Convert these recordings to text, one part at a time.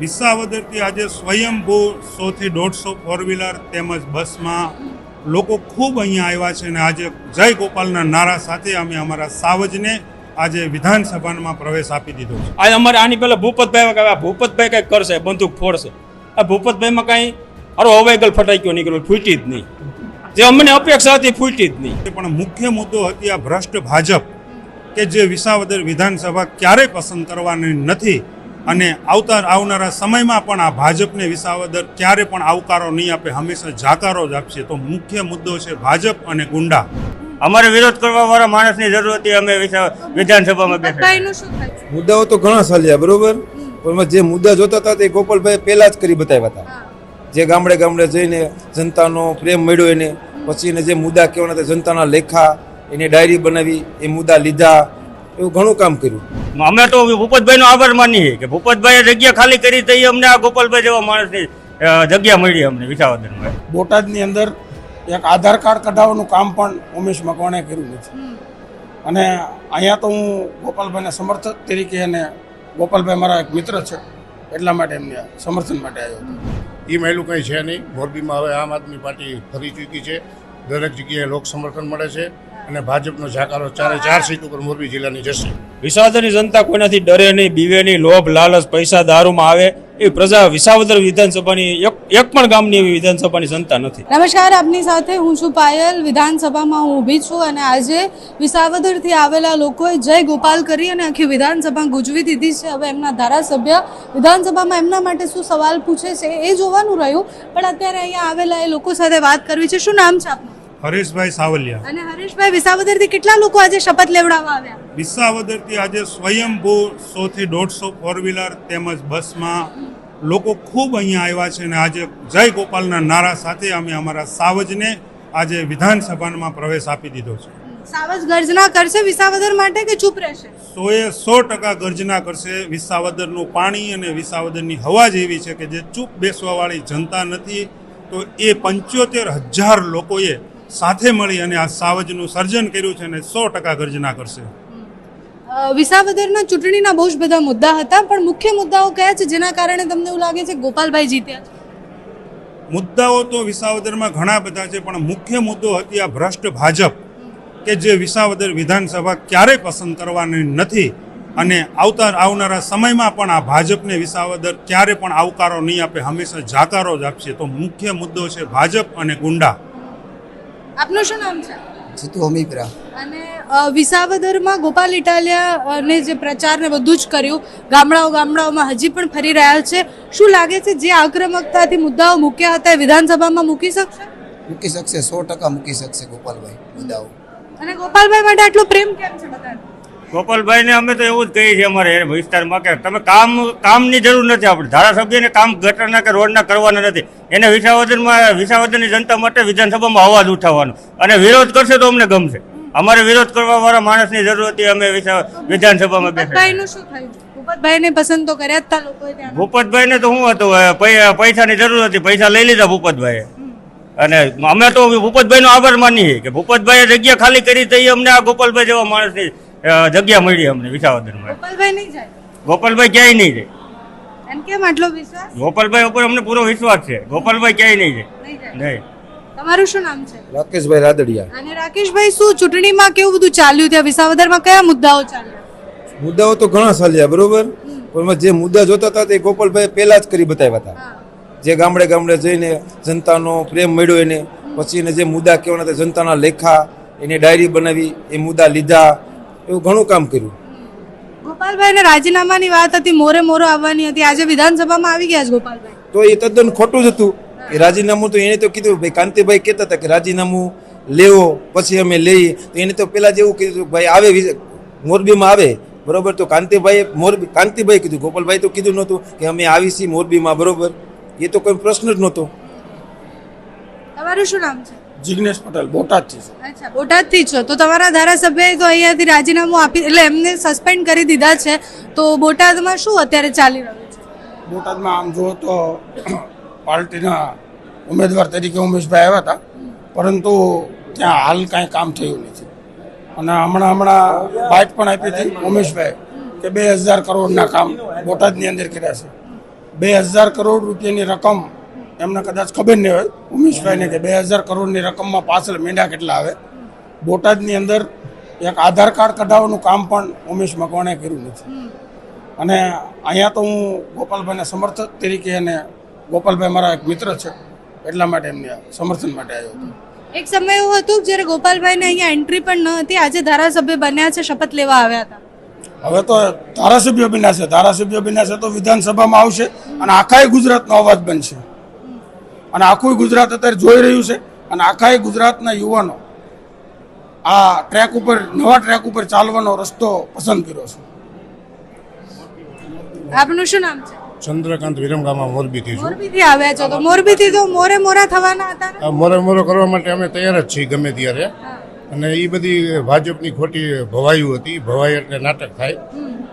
વિસાવદરથી આજે સ્વયંભૂ 100 થી 150 ફોર વ્હીલર તેમજ બસમાં લોકો ખૂબ અહીંયા આવ્યા છે અને આજે જય ગોપાલના નારા સાથે અમે અમારા સાવજને આજે વિધાનસભામાં પ્રવેશ આપી દીધો છે. આજે અમારે આની પહેલા ભૂપતભાઈ ભૂપતભાઈ કંઈક કરશે, બંદૂક ફોડશે. આ ભૂપતભાઈમાં કાંઈ અરો અવેગલ ફટાક્યો નીકળ્યો, ફૂટી જ નહીં. જે અમને અપેક્ષા હતી ફૂટી જ નહીં. પણ મુખ્ય મુદ્દો હતી આ ભ્રષ્ટ ભાજપ કે જે વિસાવદર વિધાનસભા ક્યારેય પસંદ કરવાની નથી અને આવનારા સમયમાં પણ આ ભાજપને વિસાવદર ક્યારે પણ આવકારો નહીં આપે, હંમેશા જાકારો જ આપશે. તો મુખ્ય મુદ્દો છે ભાજપ અને ગુંડા. અમારે વિરોધ કરવા વાળા માણસની જરૂર હતી, અમે વિધાનસભામાં બેઠા. મુદ્દાઓ તો ઘણા ચાલ્યા, બરોબર, પણ જે મુદ્દા જોતા હતા તે ગોપાલભાઈ પહેલા જ કરી બતાવ્યા હતા. જે ગામડે ગામડે જઈને જનતાનો પ્રેમ મળ્યો એને, પછી એને જે મુદ્દા કહેવાના હતા જનતાના લેખા, એની ડાયરી બનાવી, એ મુદ્દા લીધા, એવું ઘણું કામ કર્યું. અમે તો ભૂપતભાઈનો આભાર માનીએ કે ભૂપતભાઈએ જગ્યા ખાલી કરી તો અમને આ ગોપાલભાઈ જેવા માણસની જગ્યા મળી અમને વિસાવદરમાં. બોટાદની અંદર એક આધાર કાર્ડ કઢાવવાનું કામ પણ ઉમેશ મકવાણાએ કર્યું નથી. અને અહીંયા તો હું ગોપાલભાઈના સમર્થક તરીકે, અને ગોપાલભાઈ મારા એક મિત્ર છે એટલા માટે એમને સમર્થન માટે આવ્યો હતો. એ મહેલું કંઈ છે નહીં. મોરબીમાં હવે આમ આદમી પાર્ટી ફરી ચૂકી છે. દરેક જગ્યાએ લોક સમર્થન મળે છે અને ભાજપનો જાકારો 4 સીટ ઉપર મોરબી જિલ્લાની જશે. વિસાવદરની જનતા કોઈનાથી ડરે નહીં, બીવે નહીં, લોભ લાલચ પૈસા દારૂમાં આવે એ પ્રજા વિસાવદર વિધાનસભાની એક પણ ગામની એવી વિધાનસભાની જનતા નથી. નમસ્કાર, આપની સાથે હું છું પાયલ. વિધાનસભામાં હું ઊભી છું અને આજે વિસાવદરથી આવેલા લોકોએ જય ગોપાલ કરી અને આખી વિધાનસભા ગુંજવી દીધી છે. હવે એમના ધારાસભ્ય વિધાનસભામાં એમના માટે શું સવાલ પૂછે છે એ જોવાનું રહ્યું, પણ અત્યારે અહીંયા આવેલા એ લોકો સાથે વાત કરવી છે. શું નામ છે આપનું? હરેશભાઈ સાવલિયા. અને હરેશભાઈ, વિસાવદરથી કેટલા લોકો આજે શપથ લેવડાવવા આવ્યા? વિસાવદરથી આજે સ્વયંભૂ 100 થી 150 ફોર વ્હીલર તેમજ બસમાં લોકો ખૂબ અહીંયા આવ્યા છે અને આજે જય ગોપાલના નારા સાથે અમે અમારા સાવજને આજે વિધાનસભામાં પ્રવેશ આપી દીધો છે. સાવજ ગર્જના કરશે વિસાવદર માટે કે ચૂપ રહેશે? 100% ગર્જના કરશે. વિસાવદરનું પાણી અને વિસાવદરની હવા જ એવી છે કે જે ચૂપ બેસવાવાળી જનતા નથી. તો એ 75,000 લોકોએ સાથે મળી અને આ સાવજનું સર્જન કર્યું છે અને 100% ગર્જના કરશે. વિસાવદરના ચૂંટણીના બહુ જ બધા મુદ્દા હતા, પણ મુખ્ય મુદ્દાઓ કયા છે જેના કારણે તમને એવું લાગે છે ગોપાલભાઈ જીત્યા છે? મુદ્દાઓ તો વિસાવદરમાં ઘણા બધા છે, પણ મુખ્ય મુદ્દો હતી આ ભ્રષ્ટ ભાજપ કે જે વિસાવદર વિધાનસભા ક્યારેય પસંદ કરવાની નથી અને આવનારા સમયમાં પણ આ ભાજપને વિસાવદર ક્યારે પણ આવકારો નહીં આપે, હંમેશા જાકારો જ આપશે. તો મુખ્ય મુદ્દો છે ભાજપ અને ગુંડા. આપનું શું નામ છે? જીતુ અમીપરા. અને વિસાવદરમાં ગોપાલ ઇટાલિયા ને જે પ્રચાર ને બધું જ કર્યું, ગામડાઓમાં હજી પણ ફરી રહ્યા છે. શું લાગે છે જે આક્રમકતાથી મુદ્દાઓ મૂક્યા હતા એ વિધાનસભામાં મૂકી શકશે? મૂકી શકશે, 100% મૂકી શકશે ગોપાલભાઈ મુદ્દાઓ. અને ગોપાલભાઈ માટે આટલો પ્રેમ કેમ છે બધાને? ગોપાલભાઈને અમે તો એવું જ કહીએ છીએ અમારે વિસ્તારમાં કે તમે કામની જરૂર નથી. આપણે ધારાસભ્યને કામ ગટરના કે રોડના કરવાના નથી. એને વિસાવદરની જનતા માટે વિધાનસભામાં અવાજ ઉઠાવવાનો, અને વિરોધ કરશે તો અમને ગમશે. અમારે વિરોધ કરવા વાળા માણસની જરૂર હતી, અમે વિધાનસભામાં બેઠા. ભૂપતભાઈનું શું થયું? ભૂપતભાઈને પસંદ તો કર્યા જ હતા લોકોએ ત્યાં. ભૂપતભાઈને તો શું હતું, પૈસાની જરૂર હતી, પૈસા લઈ લીધા ભૂપતભાઈએ. અને અમે તો ભૂપતભાઈનો આભાર માનીએ કે ભૂપતભાઈએ જગ્યા ખાલી કરી તો અમને આ ગોપાલભાઈ જેવા માણસની જગ્યા મળી અમને વિસાવદરમાં. ગોપાલભાઈ નહીં જાય? ગોપાલભાઈ ક્યાંય નહીં જાય. અને કેમ આટલો વિશ્વાસ? ગોપાલભાઈ ઉપર અમને પૂરો વિશ્વાસ છે. ગોપાલભાઈ ક્યાંય નહીં જાય. નહીં. તમારું શું નામ છે? રાકેશભાઈ રાદડિયા. અને રાકેશભાઈ, શું ચૂંટણીમાં કેવું બધું ચાલ્યું ત્યાં વિસાવદરમાં? કયા મુદ્દાઓ ચાલ્યા? મુદ્દાઓ તો ઘણા ચાલ્યા, બરોબર, પણ જે મુદ્દા જોતા હતા તે ગોપાલભાઈ પહેલા જ કરી બતાવ્યા હતા. જે ગામડે ગામડે જઈને જનતાનો પ્રેમ મળ્યો એને, પછી એને જે મુદ્દા કહેવાના હતા જનતાના લેખા, એની ડાયરી બનાવી, એ મુદ્દા લીધા, એવું ઘણું કામ કર્યું. ગોપાલભાઈને રાજીનામાની વાત હતી, મોરો આવવાની હતી, આજે વિધાનસભામાં આવી ગયા છે ગોપાલભાઈ. તો એ તદ્દન ખોટું જ હતું કે રાજીનામું તો એને તો કીધું, ભાઈ કાંતિભાઈ કહેતા હતા કે રાજીનામું લેવો પછી અમે લઈએ, તો એને તો પેલા જ એવું કીધું ભાઈ આવે મોરબીમાં આવે, બરોબર. તો કાંતિભાઈ કીધું, ગોપાલભાઈ તો કીધું નહોતું કે અમે આવીશી મોરબીમાં, બરોબર. એ તો કોઈ પ્રશ્ન જ નહોતો. તમારું શું નામ છે? જિગ્નેશ પટેલ, બોટાદથી. અચ્છા, બોટાદથી છો. તો તમારા ધારાસભ્યએ તો અહીંયાથી રાજીનામું આપી, એટલે એમને સસ્પેન્ડ કરી દીધા છે. તો બોટાદમાં શું અત્યારે ચાલી રહ્યું છે? બોટાદમાં આમ જુઓ તો પાર્ટીના ઉમેદવાર તરીકે ઉમેશભાઈ આવ્યા હતા, પરંતુ ત્યાં હાલ કાંઈ કામ થયું નથી. અને હમણાં બાઇટ પણ આપી હતી ઉમેશભાઈ કે 2000 કરોડના કામ બોટાદની અંદર કર્યા છે. 2,000 કરોડ રૂપિયાની રકમ એમને કદાચ ખબર નહીં હોય ઉમેશભાઈને કે 2,000 કરોડની રકમમાં પાછળ મેંઢા કેટલા આવે. બોટાદની અંદર એક આધાર કાર્ડ કઢાવવાનું કામ પણ ઉમેશ મકવાણે કર્યું નથી. અને અહીંયા તો હું ગોપાલભાઈને સમર્થક તરીકે અને ગોપાલભાઈ મારા એક મિત્ર છે એટલા માટે એમને સમર્થન માટે આવ્યો હતો. એક સમય એવું હતું જ્યારે ગોપાલભાઈને અહીંયા એન્ટ્રી પણ ન હતી, આજે ધારાસભ્ય બન્યા છે, શપથ લેવા આવ્યા હતા. હવે તો ધારાસભ્ય બન્યા છે તો વિધાનસભામાં આવશે અને આખા ગુજરાતનો અવાજ બનશે. અને આખું ગુજરાત અત્યારે જોઈ રહ્યું છે અને આખા ગુજરાતના યુવાનો આ નવા ટ્રેક ઉપર ચાલવાનો રસ્તો પસંદ કર્યો છે. આપનું શું નામ છે? ચંદ્રકાંત વિરમગામમાં મોરબીથી છું. મોરબીથી આવ્યા છો તો મોરબીથી તો મોરા થવાના હતા ને? આ મોરો કરવા માટે અમે તૈયાર જ છીએ ગમે ત્યારે. અને એ બધી ભાજપની ખોટી ભવાયું હતી. ભવાઈ એટલે નાટક થાય,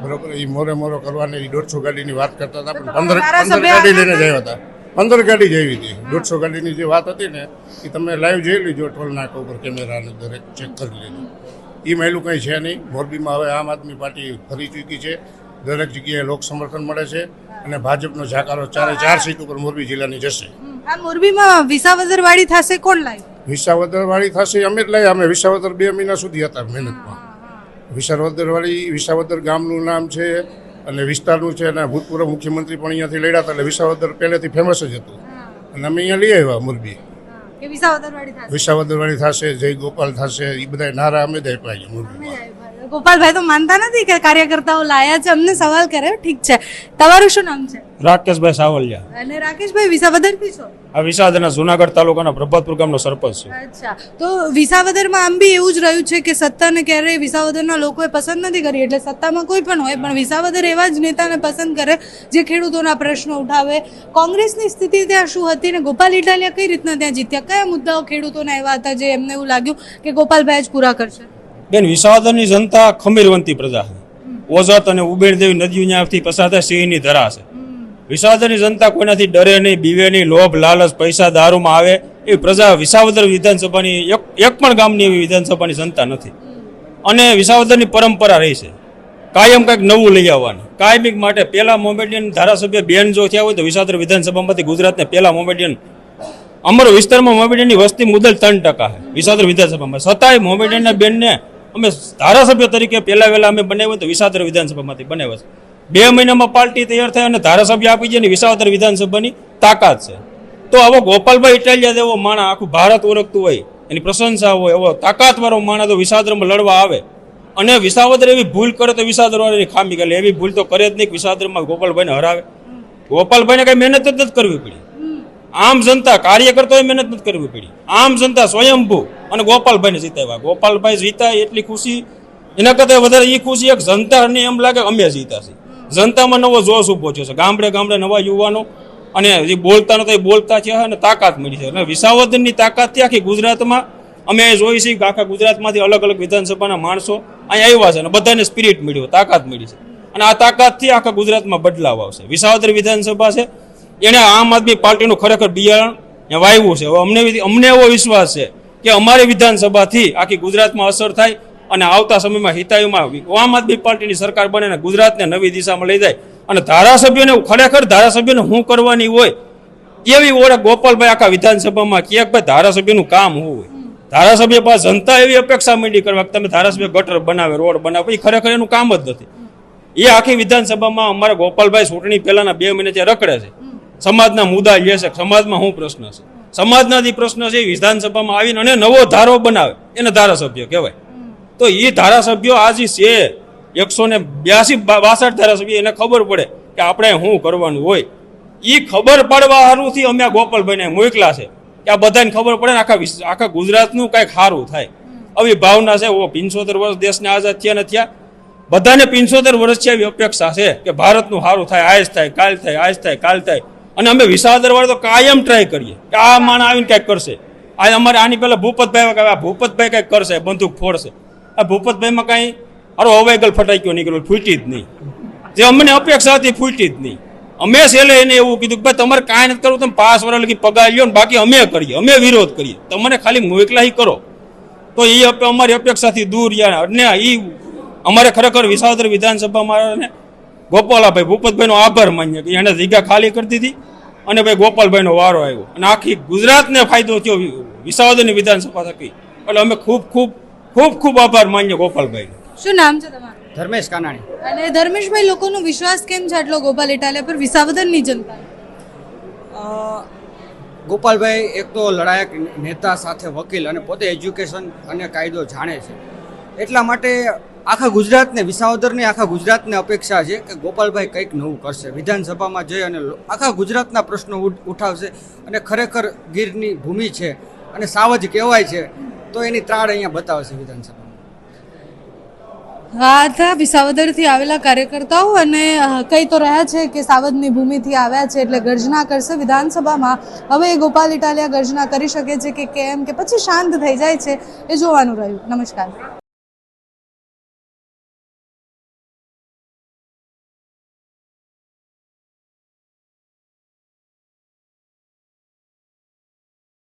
બરોબર. એ મોરો કરવાની 150 ગાડીની વાત કરતા હતા, પણ 15 ગાડી લઈને જ આવ્યા હતા. 15 ગાડી જ આવી હતી. 150 ગાડીની જે વાત હતી ને એ તમે લાઈવ જોઈ લીજો, ટોલ નાકા ઉપર કેમેરાને દરેક ચેક કરી લેજો. એ મહેલું કંઈ છે નહીં. મોરબીમાં હવે આમ આદમી પાર્ટી ફરી ચૂકી છે. દરેક જગ્યાએ લોક સમર્થન મળે છે અને ભાજપનો જાકારો 4 સીટ ઉપર મોરબી જિલ્લાની જશે. આ મોરબીમાં વિસાવદર વાળી થશે, કોણ લાવ્યું? વિસાવદર વાળી થશે અમે જ લઈએ. અમે વિસાવદર 2 મહિના સુધી હતા મહેનતમાં. વિસાવદર ગામનું નામ છે અને વિસ્તારનું છે અને ભૂતપૂર્વ મુખ્યમંત્રી પણ અહીંયાથી લડ્યા હતા. એટલે વિસાવદર પહેલેથી ફેમસ જ હતું અને અમે અહીંયા લઈ આવ્યા મોરબી. કે વિસાવદર વાળી થશે? વિસાવદર વાળી થશે, જય ગોપાલ થશે, એ બધા નારા અમે જ આપ્યા છે મોરબીમાં. ગોપાલભાઈ તો માનતા નથી કે કાર્યકર્તાઓ લાયા છે, અમને સવાલ કરે. ઠીક છે, તમારું શું નામ છે? રાકેશભાઈ સાવલિયા. અને રાકેશભાઈ વિસાવદરથી છો? આ વિસાવદરના જુનાગઢ તાલુકાના પ્રભાતપુર ગામનો સરપંચ છે. અચ્છા, તો વિસાવદરમાં આમ બી એવું જ રહ્યું છે કે સત્તાને ક્યારેય વિસાવદરના લોકોએ પસંદ નથી કરી. એટલે સત્તામાં કોઈ પણ હોય પણ વિસાવદર એવા જ નેતાને પસંદ કરે જે ખેડૂતોના પ્રશ્નો ઉઠાવે. કોંગ્રેસની સ્થિતિ ત્યાં શું હતી ને ગોપાલ ઇટાલિયા કઈ રીતના ત્યાં જીત્યા? કયા મુદ્દાઓ ખેડૂતોના એવા હતા જે એમને એવું લાગ્યું કે ગોપાલભાઈ જ પૂરા કરશે? બેન, વિસાવદરની જનતા ખમીરવંતી પ્રજા છે. ઓઝત અને ઉબેર જેવી નદીઓ ત્યાંથી પસાર થાય, સિંહની ધરા છે. વિસાવદરની જનતા કોઈનાથી ડરે નહીં, બીવે નહીં, લોભ લાલચ પૈસા દારૂમાં આવે એ પ્રજા વિસાવદર વિધાનસભાની એક પણ ગામની એવી વિધાનસભાની જનતા નથી. અને વિસાવદરની પરંપરા રહી છે કાયમ કંઈક નવું લઈ આવવાની. કાયમિક માટે પહેલા મોમેડિયન ધારાસભ્ય બેન જો થયા હોય તો વિસાવદર વિધાનસભામાંથી ગુજરાતને પહેલા મોમેડિયન, અમારો વિસ્તારમાં મોમેડિયનની વસ્તી મુદ્દલ 3% છે વિસાવદર વિધાનસભામાં. છતાંય મોમેડિયનના બેનને અમે ધારાસભ્ય તરીકે પહેલા વહેલા અમે બનાવ્યો તો વિસાવદર વિધાનસભામાંથી બનાવ્યા છે. 2 મહિનામાં પાર્ટી તૈયાર થાય અને ધારાસભ્ય આપી છે ને વિસાવદર વિધાનસભાની તાકાત છે. તો આવો ગોપાલભાઈ ઇટાલિયા જેવો માણસ આખું ભારત ઓળખતું હોય, એની પ્રશંસા હોય, એવો તાકાતવાળો માણસ તો વિસાવદરમાં લડવા આવે અને વિસાવદર એવી ભૂલ કરે તો વિસાવદર વાળાની ખામી કરે. એવી ભૂલ તો કરે જ નહીં વિસાવદરમાં ગોપાલભાઈને હરાવે. ગોપાલભાઈને કઈ મહેનત જ નથી કરવી પડી. આમ જનતા કાર્યકર્તાઓએ મહેનત નથી કરવી પડી. આમ જનતા સ્વયંભૂ અને ગોપાલભાઈને જીતાવ્યા. ગોપાલભાઈ જીતા એટલી ખુશી, એના કરતાં વધારે એ ખુશી એક જનતાને એમ લાગે અમે જીતા છીએ. જનતામાં નવો જોશ ઉભો થયો છે. ગામડે ગામડે નવા યુવાનો અને જે બોલતા નતા એ બોલતા છે અને તાકાત મળી છે. અને વિસાવદરની તાકાતથી આખી ગુજરાતમાં અમે જોઈ છીએ કે આખા ગુજરાતમાંથી અલગ અલગ વિધાનસભાના માણસો અહીંયા આવ્યા છે અને બધાને સ્પિરિટ મળ્યો, તાકાત મળી છે. અને આ તાકાતથી આખા ગુજરાતમાં બદલાવ આવશે. વિસાવદર વિધાનસભા છે એને આમ આદમી પાર્ટીનું ખરેખર બિયારણ વાવ્યું છે. હવે અમને એવો વિશ્વાસ છે કે અમારી વિધાનસભાથી આખી ગુજરાતમાં અસર થાય અને આવતા સમયમાં હિતાયુમાં આમ આદમી પાર્ટીની સરકાર બને અને ગુજરાતને નવી દિશામાં લઈ જાય. અને ધારાસભ્યોને ખરેખર ધારાસભ્યોને શું કરવાની હોય એવી ઓળખ ગોપાલભાઈ આખા વિધાનસભામાં ક્યાંક ભાઈ ધારાસભ્યનું કામ હોય. ધારાસભ્ય પાસે જનતા એવી અપેક્ષા માંડી કરવા કે તમે ધારાસભ્ય ગટર બનાવે, રોડ બનાવે, એ ખરેખર એનું કામ જ નથી. એ આખી વિધાનસભામાં અમારા ગોપાલભાઈ ચૂંટણી પહેલાના 2 મહિને ત્યાં રખડે છે. સમાજના મુદ્દા લે છે, સમાજમાં શું પ્રશ્ન છે, સમાજના જે પ્રશ્ન છે એ વિધાનસભામાં આવીને અને નવો ધારો બનાવે એને ધારાસભ્ય કહેવાય. તો એ ધારાસભ્યો આજે છે 182 ધારાસભ્ય, એને ખબર પડે કે આપણે શું કરવાનું હોય. એ ખબર પડવા સારુંથી અમે આ ગોપાલભાઈને મોકલા છે કે આ બધાને ખબર પડે ને આખા ગુજરાતનું કંઈક સારું થાય. આવી ભાવના છે. 75 વર્ષ દેશને આઝાદ થયા ને થયા, બધાને 75 વર્ષથી આવી અપેક્ષા છે કે ભારતનું સારું થાય, આજ થાય, કાલ થાય, આજ થાય, કાલ થાય. અને અમે વિસાવદર વાળા તો કાયમ ટ્રાય કરીએ કે આ માણસ આવીને કંઈક કરશે. આ અમારે આની પહેલા ભૂપતભાઈ આ ભૂપતભાઈ કંઈક કરશે, બંદૂક ફોડશે. આ ભૂપતભાઈમાં કાંઈ અરે હવાઈગલ ફટાક્યો નીકળ્યો, ફૂટી જ નહીં. જે અમને અપેક્ષા હતી ફૂટી જ નહીં. અમે છેલ્લે એને એવું કીધું કે ભાઈ તમારે કાંઈ નથી કરવું, તમે 5 વર્ષ લગી પગાર લ્યો ને બાકી અમે કરીએ, અમે વિરોધ કરીએ, તમને ખાલી મોકલાહી કરો. તો એ અમારી અપેક્ષાથી દૂર રહ્યા અને એ અમારે ખરેખર વિસાવદર વિધાનસભામાં ગોપાલાભાઈ ભૂપતભાઈનો આભાર માન્ય કે એને જગ્યા ખાલી કરી દીધી અને ભાઈ ગોપાલભાઈનો વારો આવ્યો અને આખી ગુજરાતને ફાયદો થયો વિસાવદરની વિધાનસભા થકી. એટલે અમે ખૂબ ખૂબ ખૂબ ખૂબ આભાર માન્ય ગોપાલભાઈ. શું નામ છે તમારું? ધર્મેશ કાનાણી. અને ધર્મેશભાઈ, લોકોનો વિશ્વાસ કેમ છે આટલો ગોપાલ ઇટાલિયા પર વિસાવદરની જનતા? ગોપાલભાઈ એક તો લડાયક નેતા સાથે વકીલ અને પોતે એજ્યુકેશન અને કાયદો જાણે છે, એટલા માટે આખા ગુજરાતને, વિસાવદરની આખા ગુજરાતને અપેક્ષા છે કે ગોપાલભાઈ કંઈક નવું કરશે, વિધાનસભામાં જઈ અને આખા ગુજરાતના પ્રશ્નો ઉઠાવશે. અને ખરેખર ગીરની ભૂમિ છે અને સાવજ કહેવાય છે, તો એની ત્રાળ અહીંયા બતાવશે વિધાનસભામાં. આ હતા વિસાવદરથી આવેલા કાર્યકર્તાઓ અને કહી તો રહ્યા છે કે સાવજની ભૂમિથી આવ્યા છે એટલે ગર્જના કરશે વિધાનસભામાં. હવે ગોપાલ ઇટાલિયા ગર્જના કરી શકે છે કે કેમ, કે પછી શાંત થઈ જાય છે, એ જોવાનું રહ્યું. નમસ્કાર.